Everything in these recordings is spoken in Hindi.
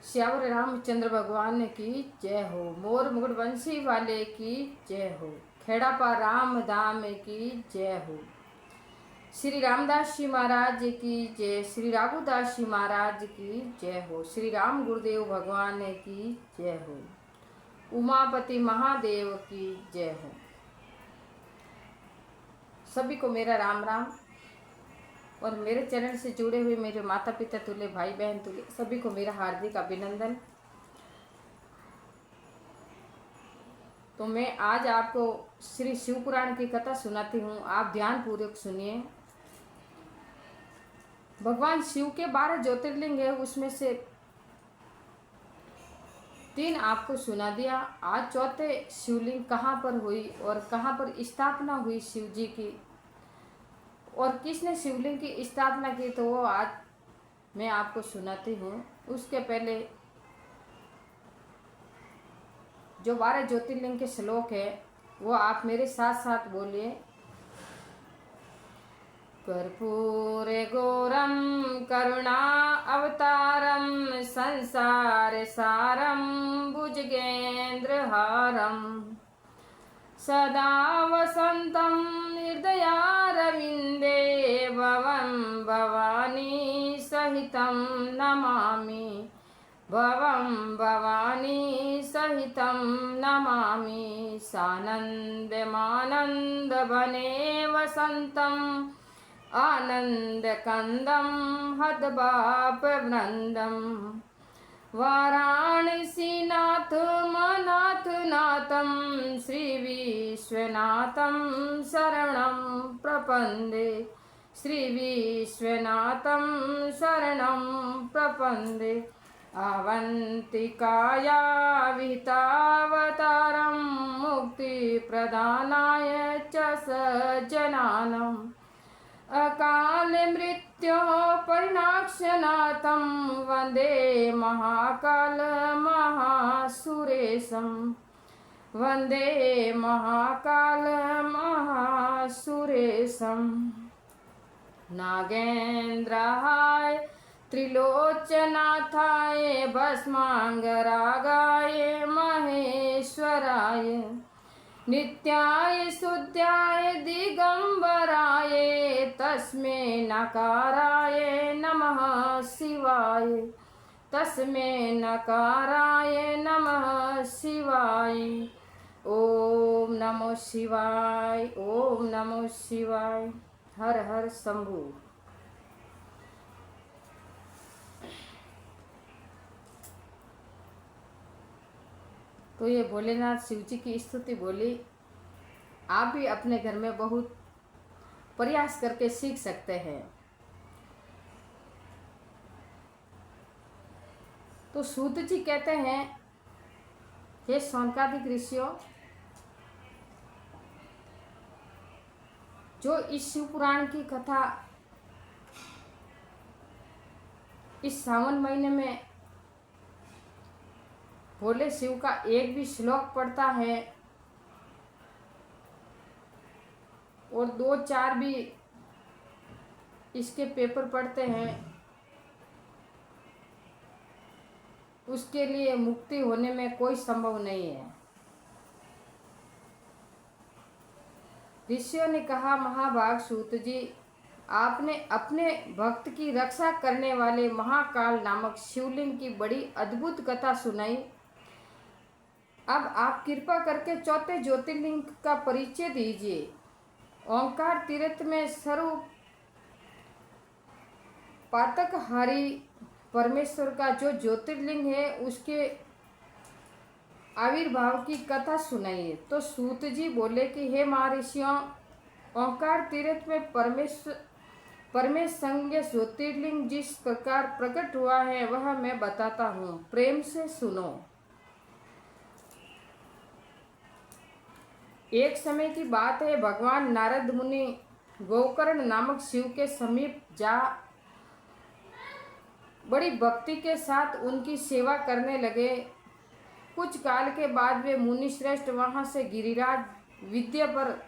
श्यावर रामचंद्र भगवान की जय हो। मोर मुकुट बंसी वाले की जय हो। खेड़ापा राम धाम की जय हो। श्री रामदास जी महाराज की जय। श्री रघुदास जी महाराज की जय हो। श्री राम गुरुदेव भगवान की जय हो। उमापति महादेव की जय हो। सभी को मेरा राम राम और मेरे चैनल से जुड़े हुए मेरे माता पिता तुल्य, भाई बहन तुल्य, सभी को मेरा हार्दिक अभिनंदन। तो मैं आज आपको श्री शिव पुराण की कथा सुनाती हूँ। आप ध्यान पूर्वक सुनिए। भगवान शिव के 12 ज्योतिर्लिंग है, उसमें से 3 आपको सुना दिया। आज चौथे शिवलिंग कहाँ पर हुई और कहाँ पर स्थापना हुई शिव जी की, और किसने शिवलिंग की स्थापना की, तो वो आज मैं आपको सुनाती हूँ। उसके पहले जो 12 ज्योतिर्लिंग के श्लोक है वो आप मेरे साथ साथ बोलिए। कर्पूरे गौरम करुणा अवतारम संसार सारम भुजगेन्द्रहारम सदा वसंतम हृदयारविंदे भवं भवानी सहितं नमामि। भवं भवानी सहितं नमामि। सानन्दमानन्दवने वसन्तम् आनन्दकन्दं हतबापवृन्दम् वाराणसीनाथ मनाथ नाथं श्रीविश्वनाथं शरणं प्रपन्दे। श्रीविश्वनाथं शरणं प्रपन्दे। अवन्तिकाया विहितावतारं मुक्तिप्रदानाय च सज्जनानम् अकाल मृत्योः परिणाक्षनाथं वन्दे महाकाल महासुरेशं। वन्दे महाकाल महासुरेशं। नागेन्द्राय त्रिलोचनाथाय भस्मांगरागाय महेश्वराय नित्याय शुद्धाय दिगंबराय तस्मै नकाराय नमः शिवाय। तस्मै नकाराय नमः शिवाय। ओम नमो शिवाय। ओम नमो शिवाय। हर हर शंभु। तो ये भोलेनाथ शिव जी की स्तुति बोली। आप भी अपने घर में बहुत प्रयास करके सीख सकते हैं। तो सूत जी कहते हैं, हे शौनकादिक ऋषियों, जो इस शिव पुराण की कथा इस सावन महीने में भोले शिव का एक भी श्लोक पढ़ता है और 2-4 भी इसके पेपर पढ़ते हैं, उसके लिए मुक्ति होने में कोई संभव नहीं है। ऋषियों ने कहा, महाभाग सूत जी, आपने अपने भक्त की रक्षा करने वाले महाकाल नामक शिवलिंग की बड़ी अद्भुत कथा सुनाई। अब आप कृपा करके चौथे ज्योतिर्लिंग का परिचय दीजिए। ओंकार तीर्थ में सर्व पातकहारी परमेश्वर का जो ज्योतिर्लिंग है उसके आविर्भाव की कथा सुनाइए। तो सूत जी बोले कि हे महर्षियों, ओंकार तीर्थ में परमेश्वर ज्योतिर्लिंग जिस प्रकार प्रकट हुआ है वह मैं बताता हूँ, प्रेम से सुनो। एक समय की बात है, भगवान नारद मुनि गोकर्ण नामक शिव के समीप जा बड़ी भक्ति के साथ उनकी सेवा करने लगे। कुछ काल के बाद वे मुनि श्रेष्ठ वहां से गिरिराज विद्या पर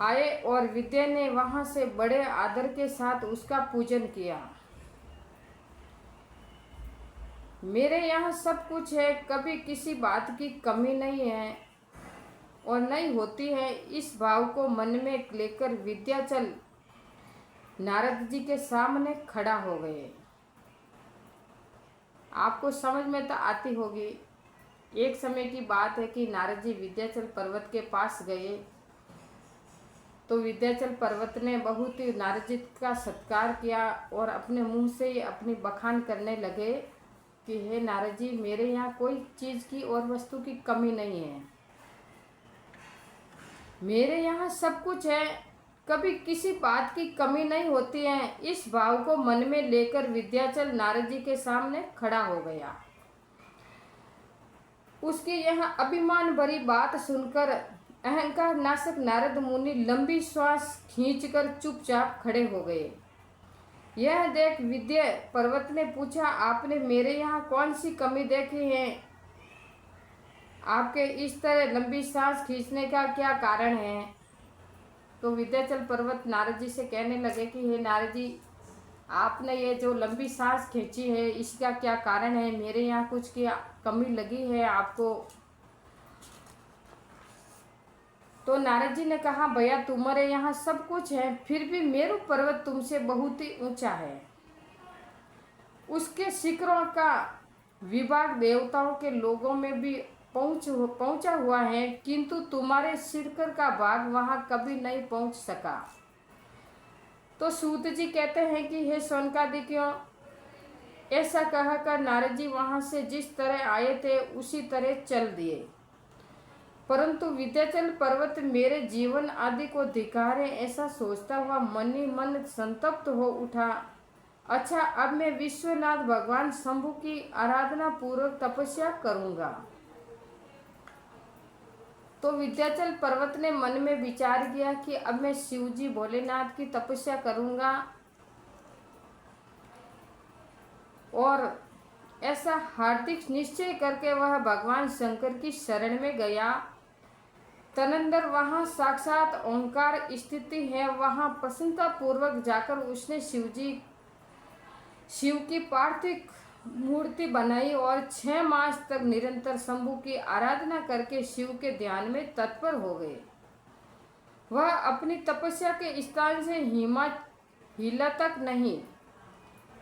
आए और विद्या ने वहां से बड़े आदर के साथ उसका पूजन किया। मेरे यहाँ सब कुछ है, कभी किसी बात की कमी नहीं है और नहीं होती है। इस भाव को मन में लेकर विद्याचल नारद जी के सामने खड़ा हो गए। आपको समझ में तो आती होगी। एक समय की बात है कि नारद जी विद्याचल पर्वत के पास गए तो विद्याचल पर्वत ने बहुत ही नारद जी का सत्कार किया और अपने मुंह से ही अपनी बखान करने लगे कि हे नारद जी, मेरे यहाँ कोई चीज़ की और वस्तु की कमी नहीं है, मेरे यहाँ सब कुछ है, कभी किसी बात की कमी नहीं होती है। इस भाव को मन में लेकर विद्याचल नारद जी के सामने खड़ा हो गया। उसकी यह अभिमान भरी बात सुनकर अहंकार नाशक नारद मुनि लंबी श्वास खींचकर चुपचाप खड़े हो गए। यह देख विद्या पर्वत ने पूछा, आपने मेरे यहाँ कौन सी कमी देखी है? आपके इस तरह लंबी सांस खींचने का क्या कारण है? तो विद्याचल पर्वत नारद जी से कहने लगे कि हे नारद जी, आपने ये जो लंबी सांस खींची है इसका क्या कारण है? मेरे यहाँ कुछ की कमी लगी है आपको? तो नारद जी ने कहा, भैया तुम्हारे यहाँ सब कुछ है, फिर भी मेरु पर्वत तुमसे बहुत ही ऊंचा है। उसके शिखरों का विभाग देवताओं के लोगों में भी पहुंचा हुआ है, किंतु तुम्हारे शिखर का भाग वहां कभी नहीं पहुंच सका। तो सूत जी कहते हैं कि हे शौनकादिक्यों, ऐसा कहकर नारद जी वहां से जिस तरह आए थे उसी तरह चल दिए। परंतु विद्याचल पर्वत मेरे जीवन आदि को धिक्कारे ऐसा सोचता हुआ मन ही मन संतप्त हो उठा। अच्छा, अब मैं विश्वनाथ भगवान शंभु की आराधना पूर्वक तपस्या करूंगा। तो विद्याचल पर्वत ने मन में विचार किया कि अब मैं शिवजी भोलेनाथ की तपस्या करूंगा और ऐसा हार्दिक निश्चय करके वह भगवान शंकर की शरण में गया। तदनंतर वहाँ साक्षात ओंकार स्थिति है, वहाँ प्रसन्नता पूर्वक जाकर उसने शिव की पार्थिव मूर्ति बनाई और 6 मास तक निरंतर शंभु की आराधना करके शिव के ध्यान में तत्पर हो गए। वह अपनी तपस्या के स्थान से हिला तक नहीं।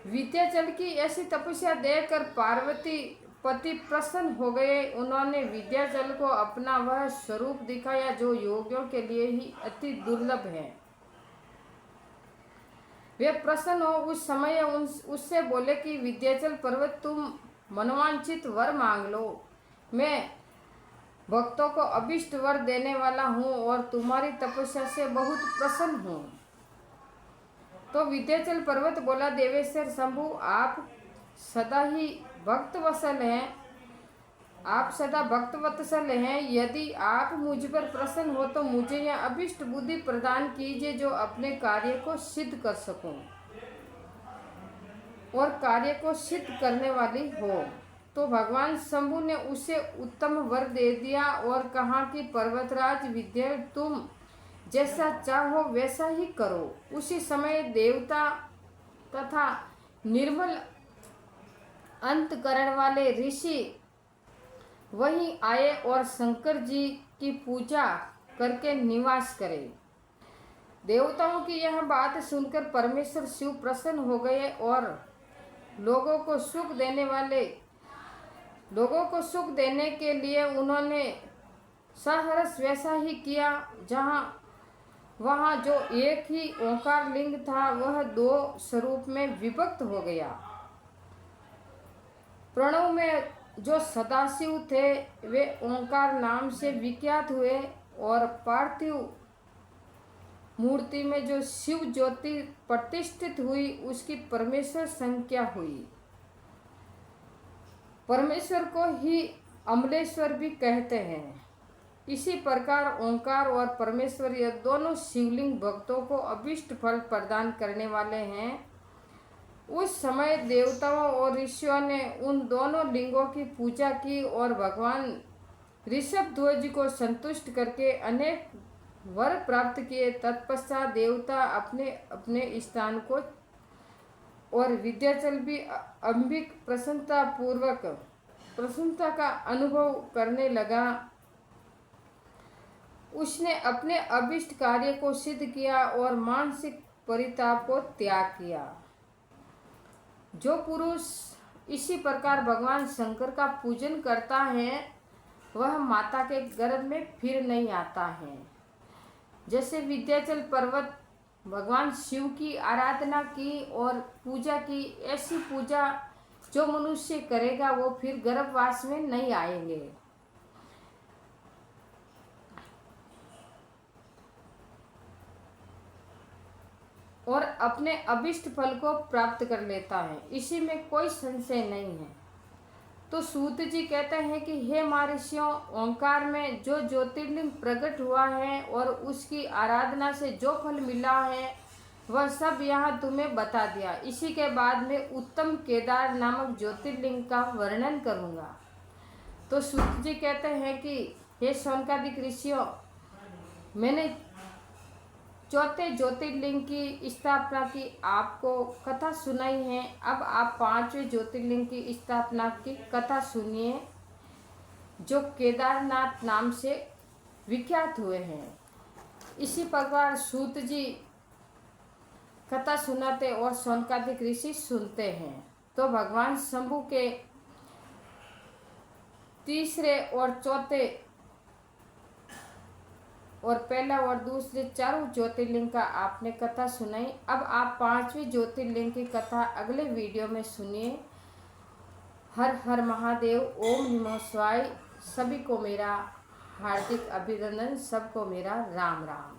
विद्याचल की ऐसी तपस्या देखकर पार्वती पति प्रसन्न हो गए। उन्होंने विद्याचल को अपना वह स्वरूप दिखाया जो योगियों के लिए ही अति दुर्लभ है। वे प्रसन्न हो उस समय उससे बोले कि विद्याचल पर्वत, तुम मनोवांछित वर मांग लो, मैं भक्तों को अभिष्ट वर देने वाला हूँ और तुम्हारी तपस्या से बहुत प्रसन्न हूँ। तो विद्याचल पर्वत बोला, देवेश्वर शंभु, आप सदा ही भक्तवत्सल हैं, आप सदा भक्तवत्सल हैं। यदि आप मुझ पर प्रसन्न हो तो मुझे यह अभिष्ट बुद्धि प्रदान कीजिए जो अपने कार्य को सिद्ध कर सकूं और कार्य को सिद्ध करने वाली हो। तो भगवान शंभु ने उसे उत्तम वर दे दिया और कहा कि पर्वतराज विद्या, तुम जैसा चाहो वैसा ही करो। उसी समय देवता तथा निर्मल अंतकरण वाले ऋषि वहीं आए और शंकर जी की पूजा करके निवास करे। देवताओं की यह बात सुनकर परमेश्वर शिव प्रसन्न हो गए और लोगों को सुख देने के लिए उन्होंने सहर्ष वैसा ही किया। वहाँ जो एक ही ओंकार लिंग था वह 2 स्वरूप में विभक्त हो गया। प्रणव में जो सदाशिव थे वे ओंकार नाम से विख्यात हुए और पार्थिव मूर्ति में जो शिव ज्योति प्रतिष्ठित हुई उसकी परमेश्वर संज्ञा हुई। परमेश्वर को ही अमलेश्वर भी कहते हैं। इसी प्रकार ओंकार और परमेश्वर यह दोनों शिवलिंग भक्तों को अभिष्ट फल प्रदान करने वाले हैं। उस समय देवताओं और ऋषियों ने उन दोनों लिंगों की पूजा की और भगवान ऋषभध्वज को संतुष्ट करके अनेक वर प्राप्त किए। तत्पश्चात देवता अपने अपने स्थान को और विद्याचल भी अंबिक प्रसन्नता का अनुभव करने लगा। उसने अपने अभिष्ट कार्य को सिद्ध किया और मानसिक परिताप को त्याग किया। जो पुरुष इसी प्रकार भगवान शंकर का पूजन करता है वह माता के गर्भ में फिर नहीं आता है। जैसे विद्याचल पर्वत भगवान शिव की आराधना की और पूजा की, ऐसी पूजा जो मनुष्य करेगा वो फिर गर्भवास में नहीं आएंगे। और अपने अभिष्ट फल को प्राप्त कर लेता है, इसी में कोई संशय नहीं है। तो सूत जी कहते हैं कि हे महर्षियों, ओंकार में जो ज्योतिर्लिंग प्रकट हुआ है और उसकी आराधना से जो फल मिला है वह सब यहाँ तुम्हें बता दिया। इसी के बाद में उत्तम केदार नामक ज्योतिर्लिंग का वर्णन करूँगा। तो सूत जी कहते हैं कि हे शौनकादिक ऋषियों, मैंने चौथे ज्योतिर्लिंग की स्थापना की आपको कथा सुनाई है। अब आप पांचवें ज्योतिर्लिंग की स्थापना की कथा सुनिए, जो केदारनाथ नाम से विख्यात हुए हैं। इसी प्रकार सूत जी कथा सुनाते और शौनकादिक ऋषि सुनते हैं। तो भगवान शंभु के तीसरे और चौथे और पहला और दूसरे चारों ज्योतिर्लिंग का आपने कथा सुनाई। अब आप पांचवें ज्योतिर्लिंग की कथा अगले वीडियो में सुनिए। हर हर महादेव, ओम नमः शिवाय। सभी को मेरा हार्दिक अभिनंदन, सबको मेरा राम राम।